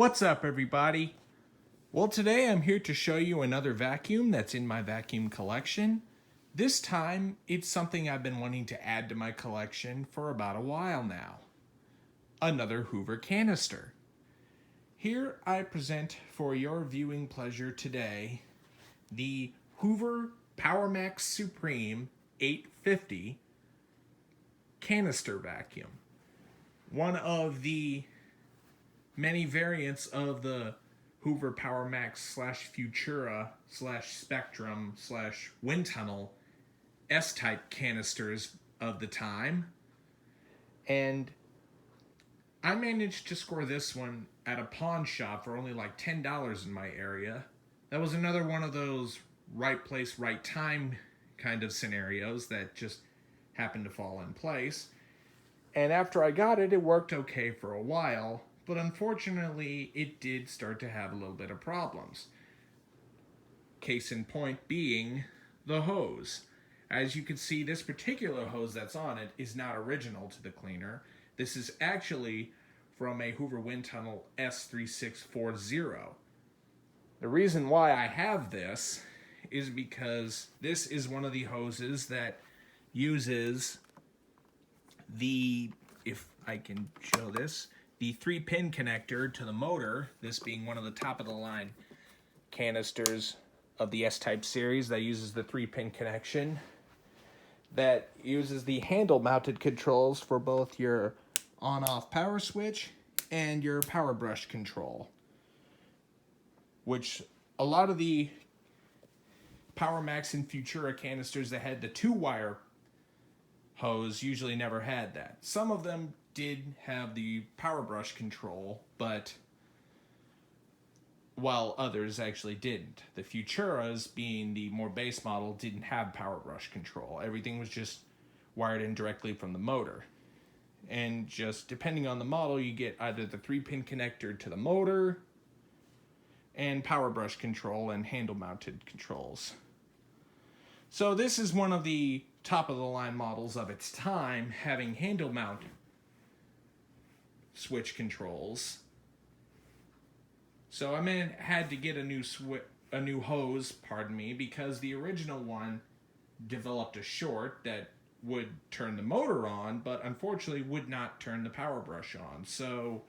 What's up, everybody? Well, today I'm here to show you another vacuum that's in my vacuum collection. This time, it's something I've been wanting to add to my collection for about a while now. Another Hoover canister. Here I present for your viewing pleasure today the Hoover PowerMax Supreme 850 canister vacuum. One of the many variants of the Hoover PowerMax / Futura / Spectrum / Wind Tunnel S-type canisters of the time. And I managed to score this one at a pawn shop for only like $10 in my area. That was another one of those right place, right time kind of scenarios that just happened to fall in place. And after I got it, it worked okay for a while, but unfortunately, it did start to have a little bit of problems. Case in point being the hose. As you can see, this particular hose that's on it is not original to the cleaner. This is actually from a Hoover Wind Tunnel S3640. The reason why I have this is because this is one of the hoses that uses the, if I can show this, the 3-pin connector to the motor, this being one of the top of the line canisters of the S-type series that uses the 3-pin connection, that uses the handle mounted controls for both your on-off power switch and your power brush control, which a lot of the PowerMax and Futura canisters that had the 2-wire hose usually never had that. Some of them did have the power brush control, but while others actually didn't. The Futuras, being the more base model, didn't have power brush control. Everything was just wired in directly from the motor. And just depending on the model, you get either the 3-pin connector to the motor and power brush control and handle mounted controls. So this is one of the top of the line models of its time, having handle mount switch controls. So I had to get a new hose, because the original one developed a short that would turn the motor on, but unfortunately would not turn the power brush on. So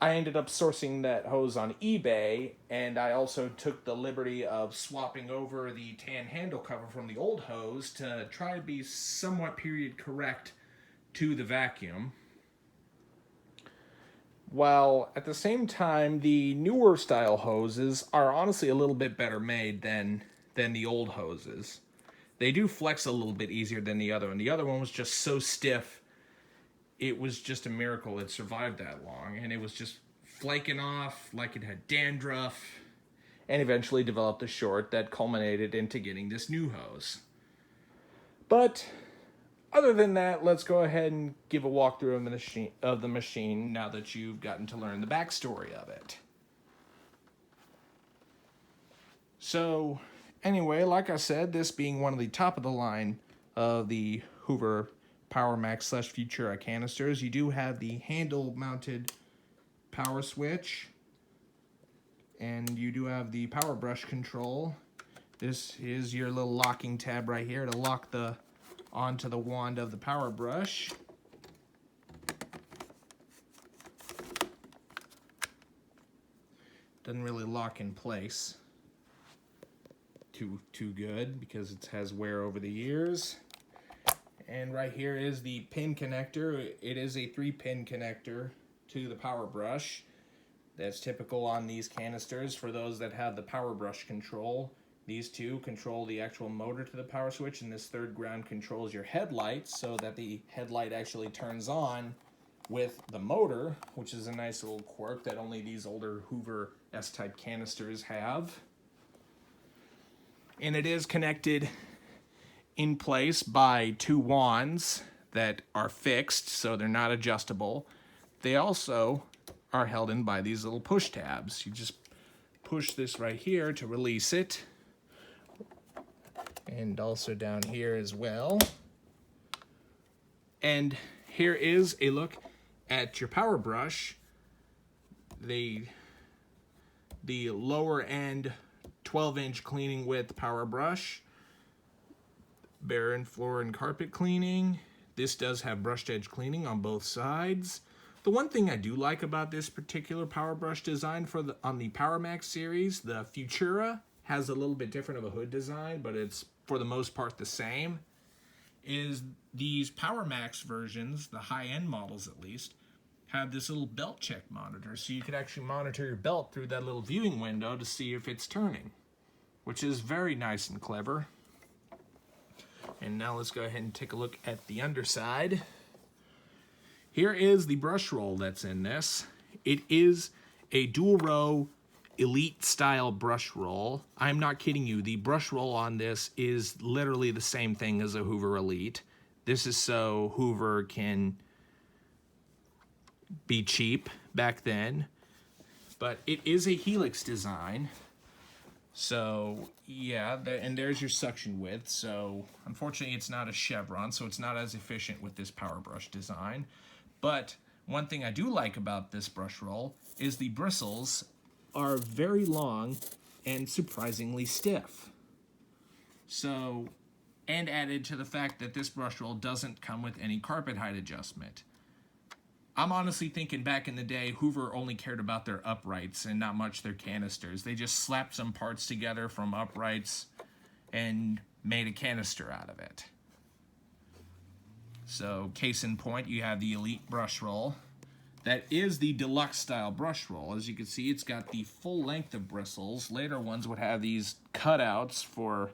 I ended up sourcing that hose on eBay, and I also took the liberty of swapping over the tan handle cover from the old hose to try to be somewhat period correct to the vacuum. While at the same time, the newer style hoses are honestly a little bit better made than the old hoses. They do flex a little bit easier than the other one. The other one was just so stiff, it was just a miracle it survived that long, and it was just flaking off like it had dandruff, and eventually developed a short that culminated into getting this new hose. But other than that, let's go ahead and give a walkthrough of the machine now that you've gotten to learn the backstory of it. So anyway, like I said, this being one of the top of the line of the Hoover PowerMax / Futura canisters, you do have the handle mounted power switch, and you do have the power brush control. This is your little locking tab right here to lock onto the wand of the power brush. Doesn't really lock in place too good because it has wear over the years. And right here is the pin connector. It is a 3-pin connector to the power brush. That's typical on these canisters for those that have the power brush control. These two control the actual motor to the power switch, and this third ground controls your headlight so that the headlight actually turns on with the motor, which is a nice little quirk that only these older Hoover S-type canisters have. And it is connected in place by 2 wands that are fixed, so they're not adjustable. They also are held in by these little push tabs. You just push this right here to release it, and also down here as well. And here is a look at your power brush the lower end 12-inch cleaning width power brush, bare and floor and carpet cleaning. This does have brushed edge cleaning on both sides. The one thing I do like about this particular power brush design on the PowerMax series, the Futura has a little bit different of a hood design, but it's for the most part the same, is these PowerMax versions, the high-end models at least, have this little belt check monitor, so you could actually monitor your belt through that little viewing window to see if it's turning, which is very nice and clever. And now let's go ahead and take a look at the underside. Here is the brush roll that's in this. It is a dual row elite style brush roll. I'm not kidding you. The brush roll on this is literally the same thing as a Hoover Elite. This is so Hoover can be cheap back then, but it is a helix design. So yeah, and there's your suction width. So unfortunately it's not a chevron, so it's not as efficient with this power brush design. But one thing I do like about this brush roll is the bristles are very long and surprisingly stiff. So, and added to the fact that this brush roll doesn't come with any carpet height adjustment. I'm honestly thinking back in the day, Hoover only cared about their uprights and not much their canisters. They just slapped some parts together from uprights and made a canister out of it. So, case in point, you have the Elite brush roll. That is the deluxe style brush roll. As you can see, it's got the full length of bristles. Later ones would have these cutouts for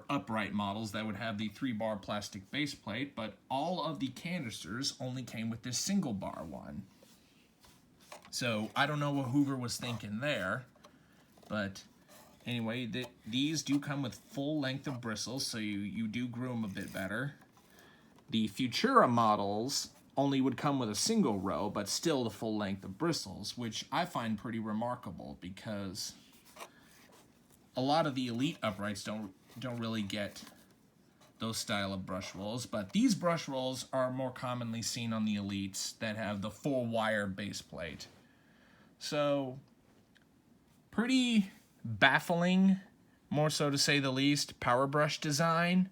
upright models that would have the 3-bar plastic base plate, but all of the canisters only came with this single bar one. So I don't know what Hoover was thinking there, but anyway, these do come with full length of bristles, so you do groom a bit better. The Futura models only would come with a single row, but still the full length of bristles, which I find pretty remarkable because a lot of the Elite uprights don't really get those style of brush rolls, but these brush rolls are more commonly seen on the Elites that have the 4-wire base plate. So, pretty baffling, more so to say the least, power brush design,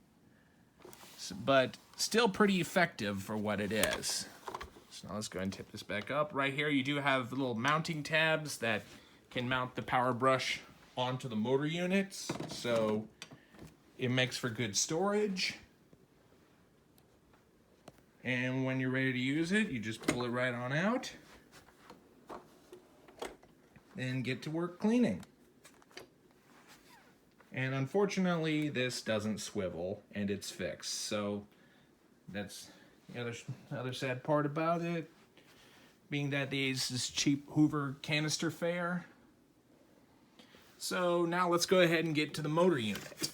but still pretty effective for what it is. So now let's go ahead and tip this back up. Right here you do have little mounting tabs that can mount the power brush onto the motor units, so it makes for good storage. And when you're ready to use it, you just pull it right on out and get to work cleaning. And unfortunately, this doesn't swivel and it's fixed. So that's the other sad part about it, being that these is cheap Hoover canister fare. So now let's go ahead and get to the motor unit.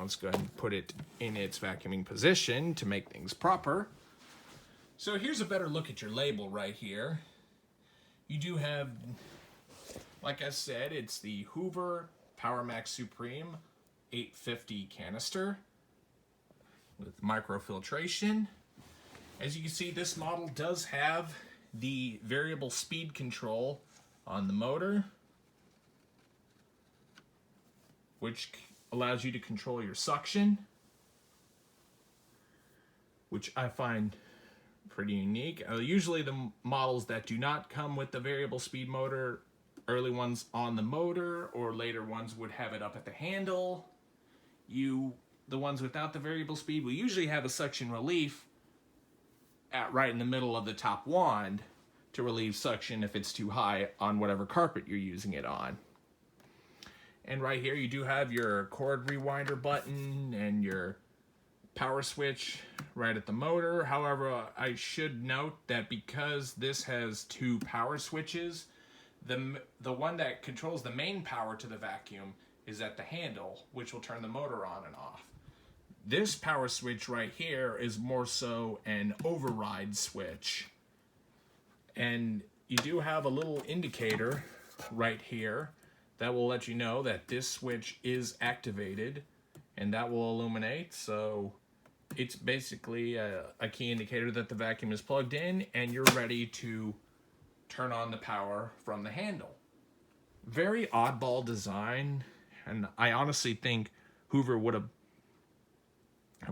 Let's go ahead and put it in its vacuuming position to make things proper. So here's a better look at your label right here. You do have, like I said, it's the Hoover PowerMax Supreme 850 canister with microfiltration. As you can see, this model does have the variable speed control on the motor, which allows you to control your suction, which I find pretty unique. Usually the models that do not come with the variable speed motor, early ones on the motor or later ones would have it up at the handle. The ones without the variable speed will usually have a suction relief right in the middle of the top wand to relieve suction if it's too high on whatever carpet you're using it on. And right here you do have your cord rewinder button and your power switch right at the motor. However, I should note that because this has 2 power switches, the one that controls the main power to the vacuum is at the handle, which will turn the motor on and off. This power switch right here is more so an override switch. And you do have a little indicator right here that will let you know that this switch is activated, and that will illuminate. So it's basically a key indicator that the vacuum is plugged in and you're ready to turn on the power from the handle. Very oddball design, and I honestly think Hoover would have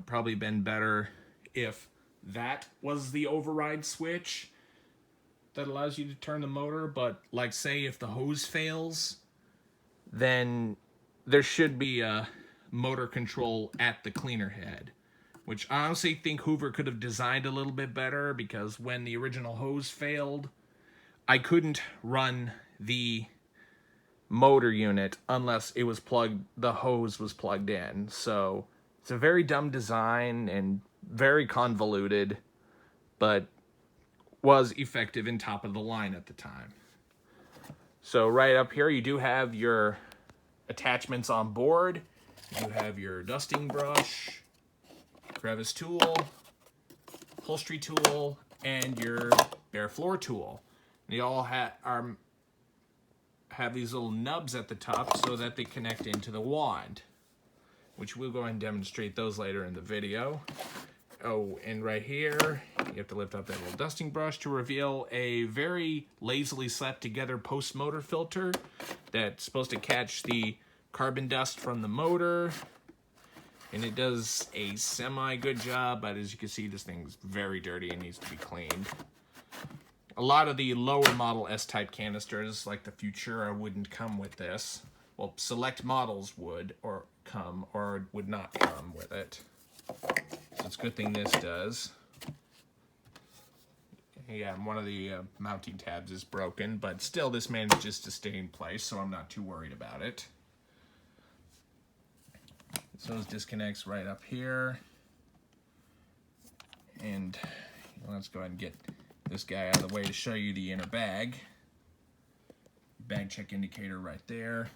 probably been better if that was the override switch that allows you to turn the motor. But like, say if the hose fails, then there should be a motor control at the cleaner head, which I honestly think Hoover could have designed a little bit better, because when the original hose failed, I couldn't run the motor unit unless it was plugged, the hose was plugged in. So it's a very dumb design and very convoluted, but was effective and top of the line at the time. So right up here, you do have your attachments on board. You have your dusting brush, crevice tool, upholstery tool, and your bare floor tool. They all have these little nubs at the top so that they connect into the wand, which we'll go ahead and demonstrate those later in the video. Oh, and right here, you have to lift up that little dusting brush to reveal a very lazily slapped together post motor filter that's supposed to catch the carbon dust from the motor. And it does a semi-good job, but as you can see, this thing's very dirty and needs to be cleaned. A lot of the lower model S-type canisters, like the Futura, wouldn't come with this. Well, select models would, or would not come with it. So it's a good thing this does. Yeah, one of the mounting tabs is broken, but still this manages to stay in place, so I'm not too worried about it. So those disconnects right up here. And let's go ahead and get this guy out of the way to show you the inner bag. Bag check indicator right there.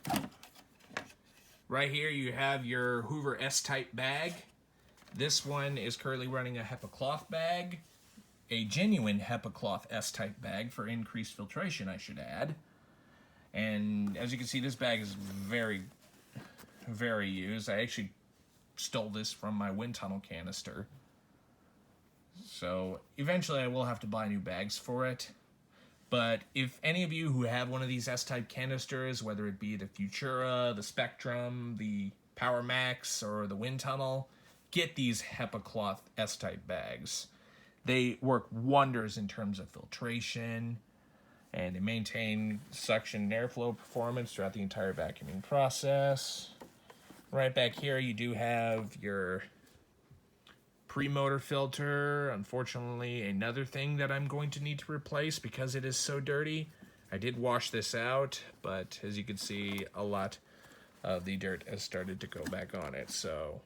Right here you have your Hoover S-type bag. This one is currently running a HEPA cloth bag, a genuine HEPA cloth S-type bag for increased filtration, I should add. And as you can see, this bag is very, very used. I actually stole this from my wind tunnel canister. So eventually I will have to buy new bags for it. But if any of you who have one of these S-type canisters, whether it be the Futura, the Spectrum, the PowerMax, or the wind tunnel, get these HEPA cloth S-type bags. They work wonders in terms of filtration, and they maintain suction and airflow performance throughout the entire vacuuming process. Right back here you do have your pre-motor filter. Unfortunately, another thing that I'm going to need to replace because it is so dirty. I did wash this out, but as you can see, a lot of the dirt has started to go back on it. So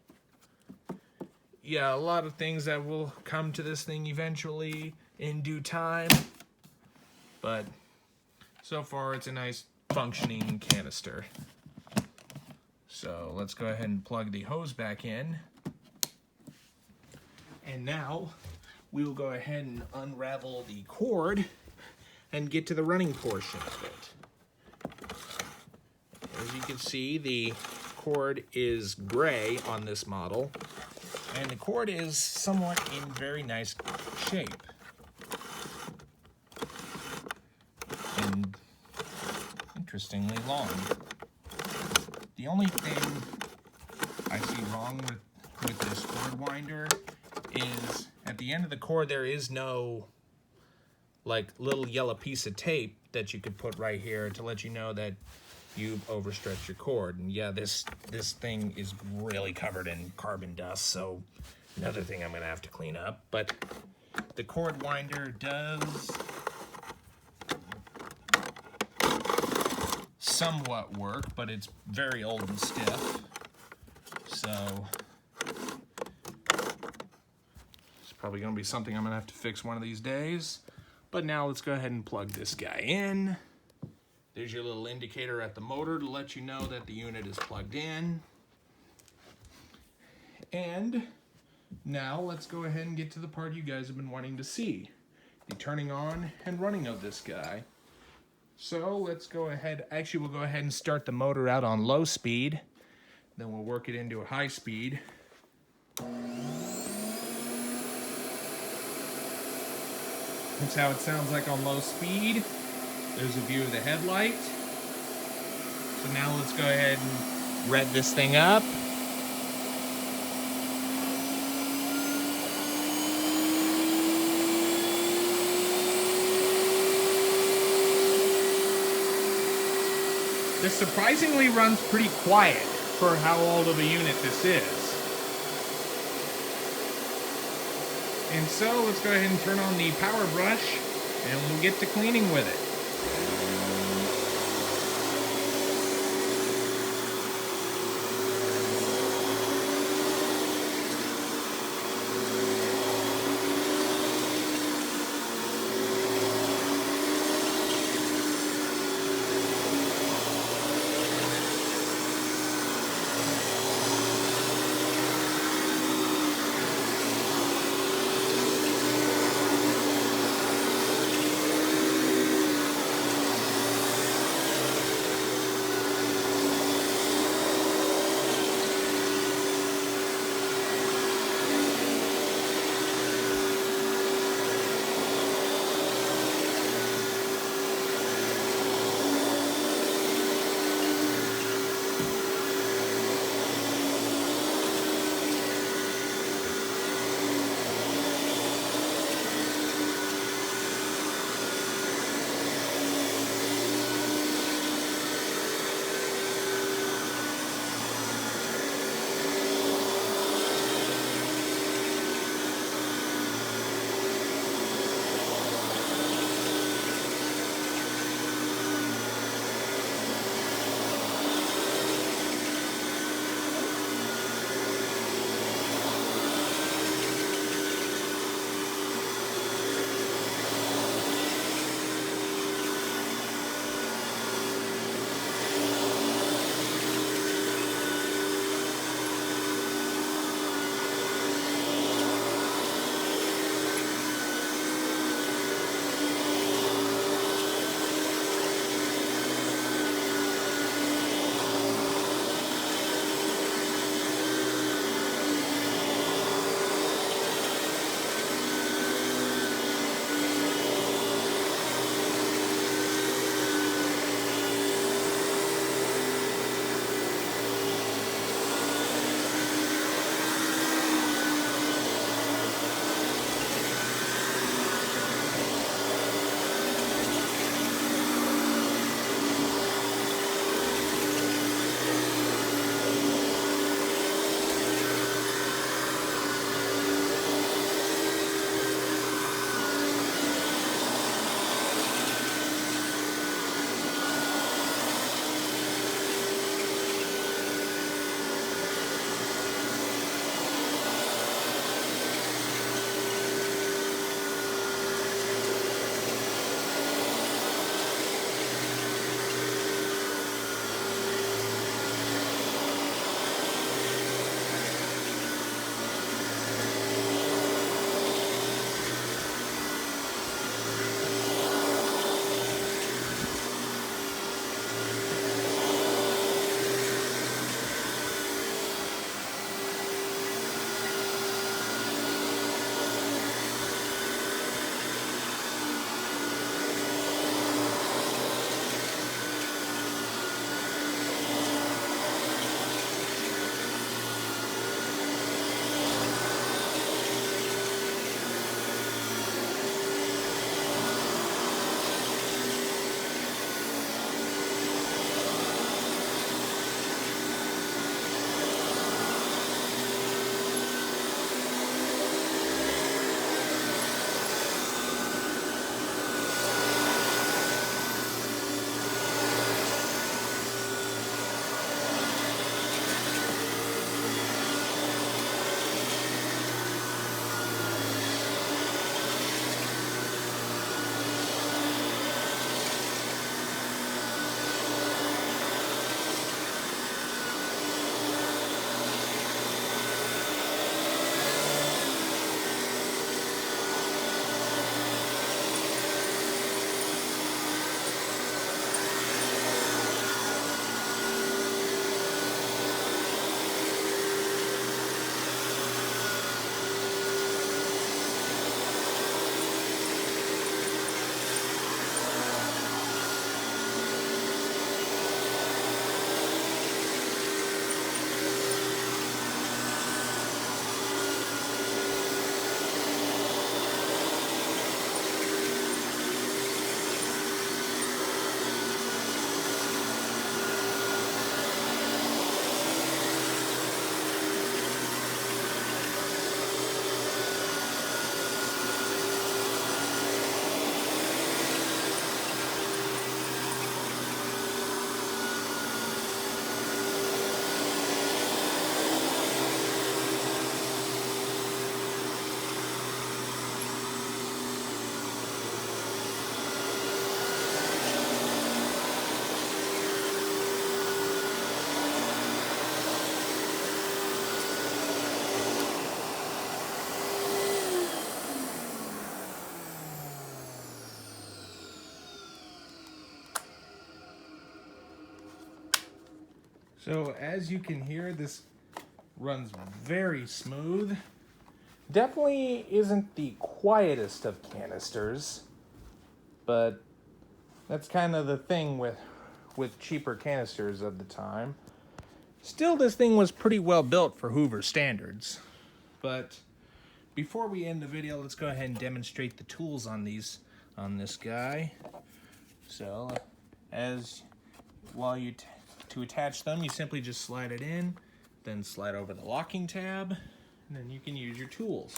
yeah, a lot of things that will come to this thing eventually in due time, but so far it's a nice functioning canister. So let's go ahead and plug the hose back in. And now we will go ahead and unravel the cord and get to the running portion of it. As you can see, the cord is gray on this model, and the cord is somewhat in very nice shape. And interestingly long. The only thing I see wrong with this cord winder is at the end of the cord there is no like little yellow piece of tape that you could put right here to let you know that you've overstretched your cord. And yeah, this thing is really covered in carbon dust, so another thing I'm gonna have to clean up. But the cord winder does somewhat work, but it's very old and stiff, so probably going to be something I'm going to have to fix one of these days. But now let's go ahead and plug this guy in. There's your little indicator at the motor to let you know that the unit is plugged in. And now let's go ahead and get to the part you guys have been wanting to see, the turning on and running of this guy. So let's go ahead, actually we'll go ahead and start the motor out on low speed, then we'll work it into a high speed. That's how it sounds like on low speed. There's a view of the headlight. So now let's go ahead and rev this thing up. This surprisingly runs pretty quiet for how old of a unit this is. And so let's go ahead and turn on the power brush and we'll get to cleaning with it. So as you can hear, this runs very smooth. Definitely isn't the quietest of canisters, but that's kind of the thing with cheaper canisters of the time. Still, this thing was pretty well built for Hoover standards. But before we end the video, let's go ahead and demonstrate the tools on this guy. So, to attach them, you simply just slide it in, then slide over the locking tab, and then you can use your tools.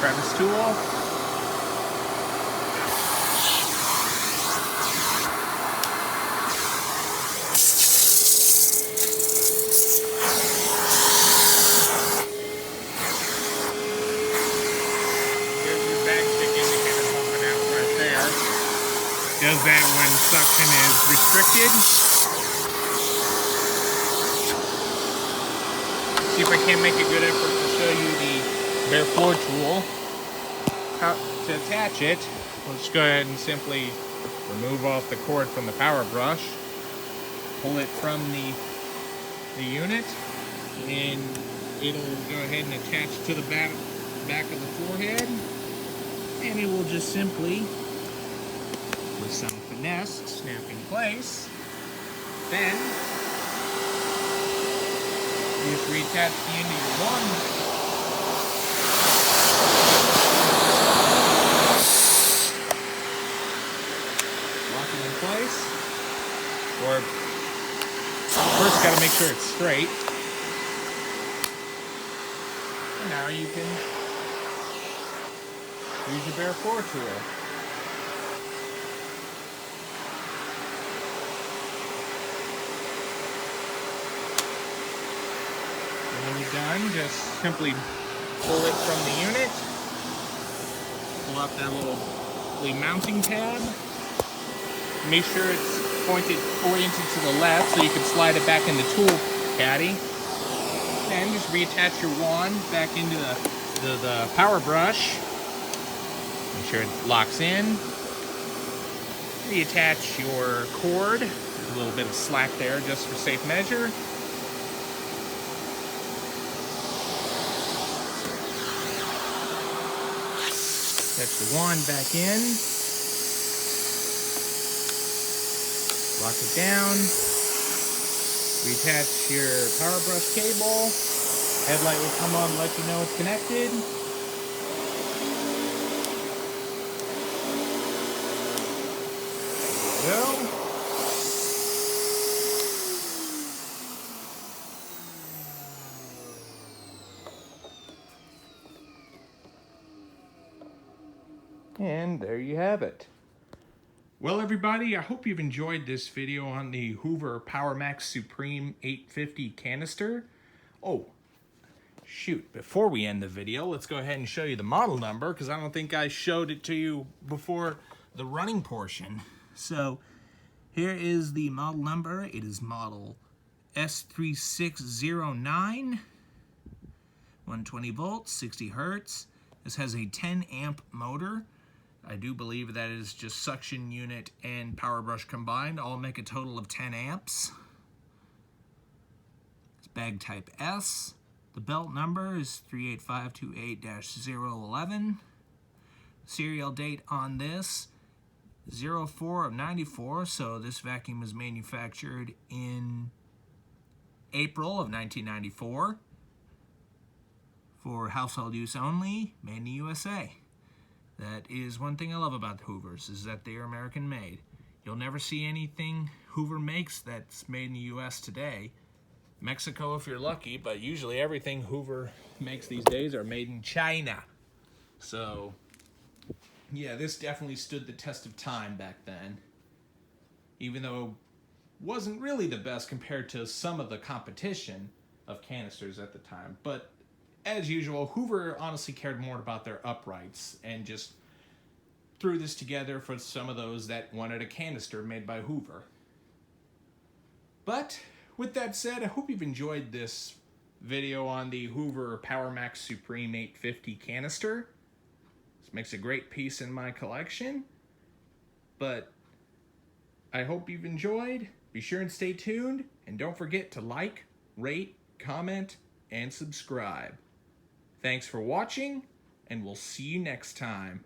Crevice tool. There's your bag stick indicator pumping out right there. Does that when suction is restricted. See if I can't make a good effort to show you the bare floor tool. To attach it, we'll just go ahead and simply remove off the cord from the power brush, pull it from the unit, and it'll go ahead and attach to the back of the forehead, and it will just simply, with some finesse, snap in place. Then you just reattach the end of your one. Place, or first got to make sure it's straight. And now you can use your bare floor tool. And when you're done, just simply pull it from the unit, pull out that little mounting tab. Make sure it's oriented to the left so you can slide it back in the tool caddy. Then just reattach your wand back into the power brush. Make sure it locks in. Reattach your cord. There's a little bit of slack there just for safe measure. Attach the wand back in. Lock it down, reattach your power brush cable, headlight will come on and let you know it's connected. There you go. And there you have it. Well, everybody, I hope you've enjoyed this video on the Hoover PowerMax Supreme 850 canister. Oh, shoot, before we end the video, let's go ahead and show you the model number, because I don't think I showed it to you before the running portion. So, here is the model number. It is model S3609, 120 volts, 60 hertz. This has a 10 amp motor. I do believe that is just suction unit and power brush combined. All make a total of 10 amps. It's bag type S. The belt number is 38528-011. Serial date on this, 04 of 94. So this vacuum was manufactured in April of 1994. For household use only, made in the USA. That is one thing I love about the Hoovers, is that they are American made. You'll never see anything Hoover makes that's made in the US today. Mexico if you're lucky, but usually everything Hoover makes these days are made in China. So, yeah, this definitely stood the test of time back then. Even though it wasn't really the best compared to some of the competition of canisters at the time. But as usual, Hoover honestly cared more about their uprights and just threw this together for some of those that wanted a canister made by Hoover. But with that said, I hope you've enjoyed this video on the Hoover PowerMax Supreme 850 canister. This makes a great piece in my collection. But I hope you've enjoyed. Be sure and stay tuned. And don't forget to like, rate, comment, and subscribe. Thanks for watching, and we'll see you next time.